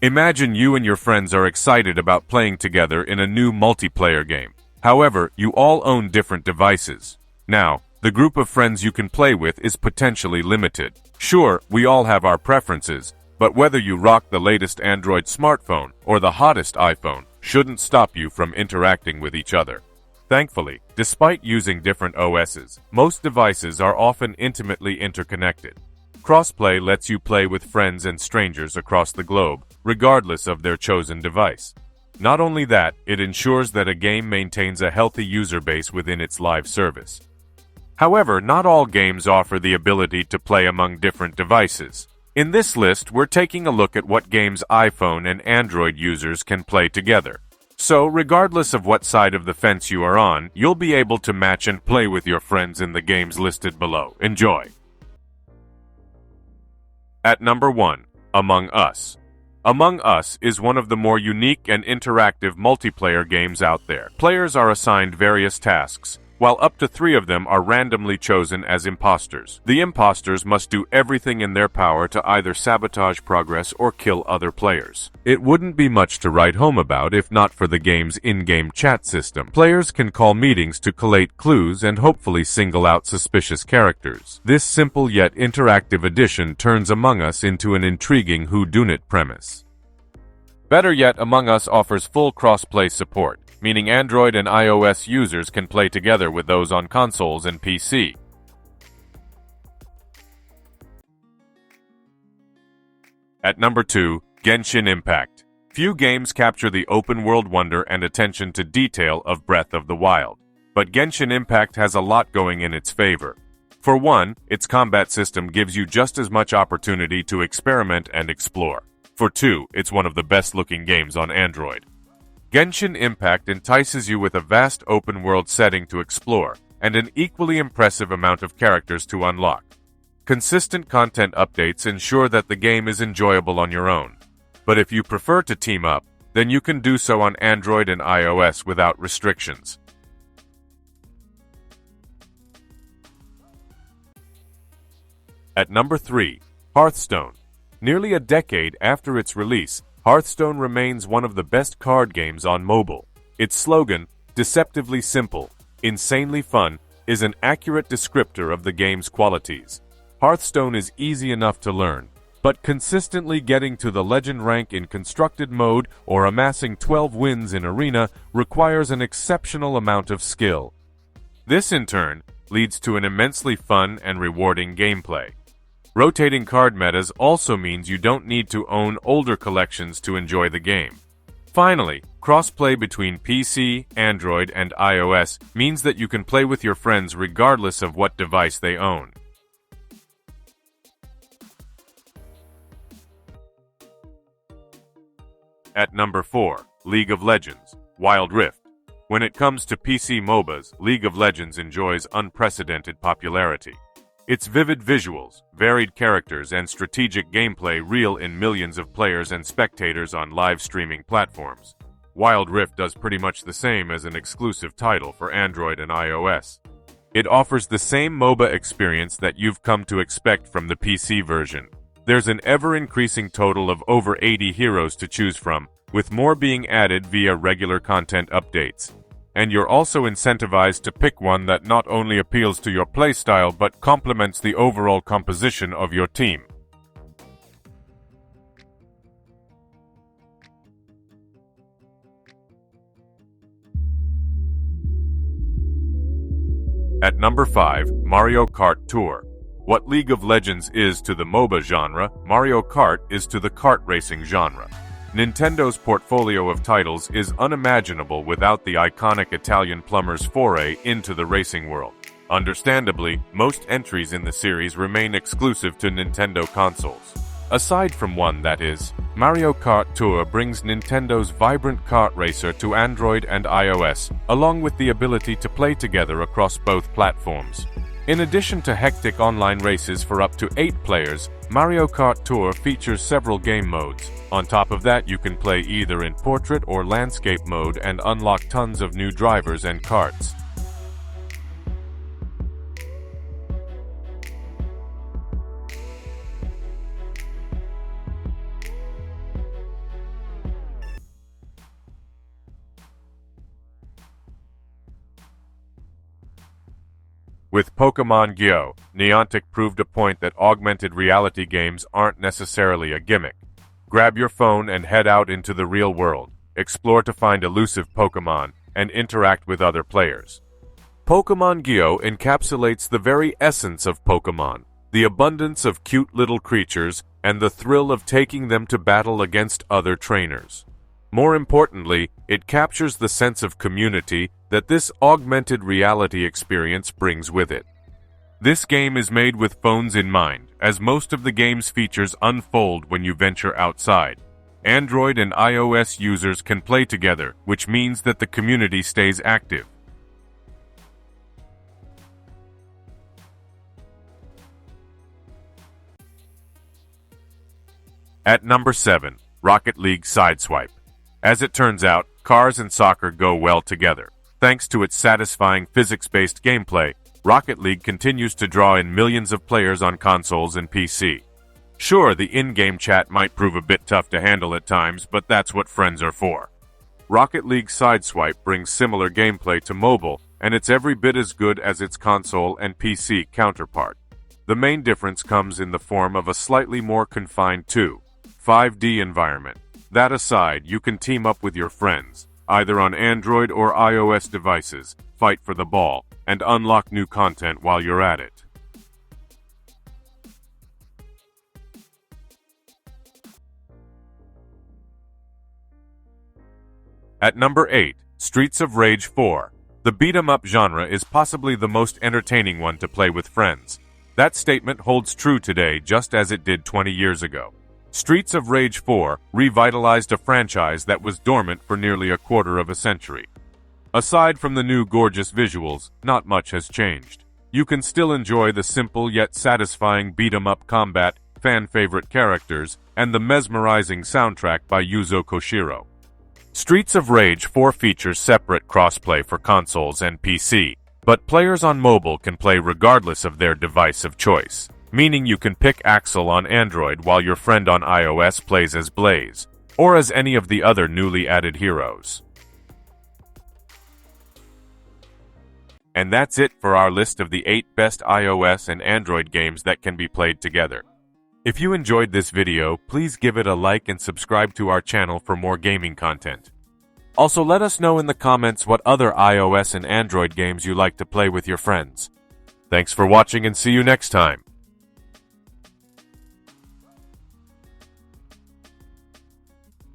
Imagine you and your friends are excited about playing together in a new multiplayer game. However, you all own different devices. Now, the group of friends you can play with is potentially limited. Sure, we all have our preferences, but whether you rock the latest Android smartphone or the hottest iPhone shouldn't stop you from interacting with each other. Thankfully, despite using different OSs, most devices are often intimately interconnected. Crossplay lets you play with friends and strangers across the globe, regardless of their chosen device. Not only that, it ensures that a game maintains a healthy user base within its live service. However, not all games offer the ability to play among different devices. In this list, we're taking a look at what games iPhone and Android users can play together. So, regardless of what side of the fence you are on, you'll be able to match and play with your friends in the games listed below. Enjoy! At number 1, Among Us. Among Us is one of the more unique and interactive multiplayer games out there. Players are assigned various tasks, while up to 3 of them are randomly chosen as imposters. The imposters must do everything in their power to either sabotage progress or kill other players. It wouldn't be much to write home about if not for the game's in-game chat system. Players can call meetings to collate clues and hopefully single out suspicious characters. This simple yet interactive addition turns Among Us into an intriguing whodunit premise. Better yet, Among Us offers full cross-play support, meaning Android and iOS users can play together with those on consoles and PC. At number 2, Genshin Impact. Few games capture the open-world wonder and attention to detail of Breath of the Wild, but Genshin Impact has a lot going in its favor. For one, its combat system gives you just as much opportunity to experiment and explore. For two, it's one of the best-looking games on Android. Genshin Impact entices you with a vast open-world setting to explore, and an equally impressive amount of characters to unlock. Consistent content updates ensure that the game is enjoyable on your own. But if you prefer to team up, then you can do so on Android and iOS without restrictions. At number 3, Hearthstone. Nearly a decade after its release, Hearthstone remains one of the best card games on mobile. Its slogan, deceptively simple, insanely fun, is an accurate descriptor of the game's qualities. Hearthstone is easy enough to learn, but consistently getting to the legend rank in constructed mode or amassing 12 wins in arena requires an exceptional amount of skill. This, in turn, leads to an immensely fun and rewarding gameplay. Rotating card metas also means you don't need to own older collections to enjoy the game. Finally, crossplay between PC, Android, and iOS means that you can play with your friends regardless of what device they own. At number 4, League of Legends, Wild Rift. When it comes to PC MOBAs, League of Legends enjoys unprecedented popularity. Its vivid visuals, varied characters, and strategic gameplay reel in millions of players and spectators on live streaming platforms. Wild Rift does pretty much the same as an exclusive title for Android and iOS. It offers the same MOBA experience that you've come to expect from the PC version. There's an ever-increasing total of over 80 heroes to choose from, with more being added via regular content updates. And you're also incentivized to pick one that not only appeals to your playstyle but complements the overall composition of your team. At number 5, Mario Kart Tour. What League of Legends is to the MOBA genre, Mario Kart is to the kart racing genre. Nintendo's portfolio of titles is unimaginable without the iconic Italian plumber's foray into the racing world. Understandably, most entries in the series remain exclusive to Nintendo consoles. Aside from one, that is, Mario Kart Tour brings Nintendo's vibrant kart racer to Android and iOS, along with the ability to play together across both platforms. In addition to hectic online races for up to 8 players, Mario Kart Tour features several game modes. On top of that, you can play either in portrait or landscape mode and unlock tons of new drivers and karts. With Pokémon GO, Niantic proved a point that augmented reality games aren't necessarily a gimmick. Grab your phone and head out into the real world, explore to find elusive Pokémon, and interact with other players. Pokémon GO encapsulates the very essence of Pokémon, the abundance of cute little creatures, and the thrill of taking them to battle against other trainers. More importantly, it captures the sense of community that this augmented reality experience brings with it. This game is made with phones in mind, as most of the game's features unfold when you venture outside. Android and iOS users can play together, which means that the community stays active. At number 7, Rocket League Sideswipe. As it turns out, cars and soccer go well together. Thanks to its satisfying physics-based gameplay, Rocket League continues to draw in millions of players on consoles and PC. Sure, the in-game chat might prove a bit tough to handle at times, but that's what friends are for. Rocket League Sideswipe brings similar gameplay to mobile, and it's every bit as good as its console and PC counterpart. The main difference comes in the form of a slightly more confined 5D environment. That aside, you can team up with your friends, either on Android or iOS devices, fight for the ball, and unlock new content while you're at it. At number 8, Streets of Rage 4. The beat-em-up genre is possibly the most entertaining one to play with friends. That statement holds true today just as it did 20 years ago. Streets of Rage 4 revitalized a franchise that was dormant for nearly a quarter of a century. Aside from the new gorgeous visuals, not much has changed. You can still enjoy the simple yet satisfying beat-em-up combat, fan-favorite characters, and the mesmerizing soundtrack by Yuzo Koshiro. Streets of Rage 4 features separate crossplay for consoles and PC, but players on mobile can play regardless of their device of choice, meaning you can pick Axel on Android while your friend on iOS plays as Blaze, or as any of the other newly added heroes. And that's it for our list of the 8 best iOS and Android games that can be played together. If you enjoyed this video, please give it a like and subscribe to our channel for more gaming content. Also, let us know in the comments what other iOS and Android games you like to play with your friends. Thanks for watching and see you next time.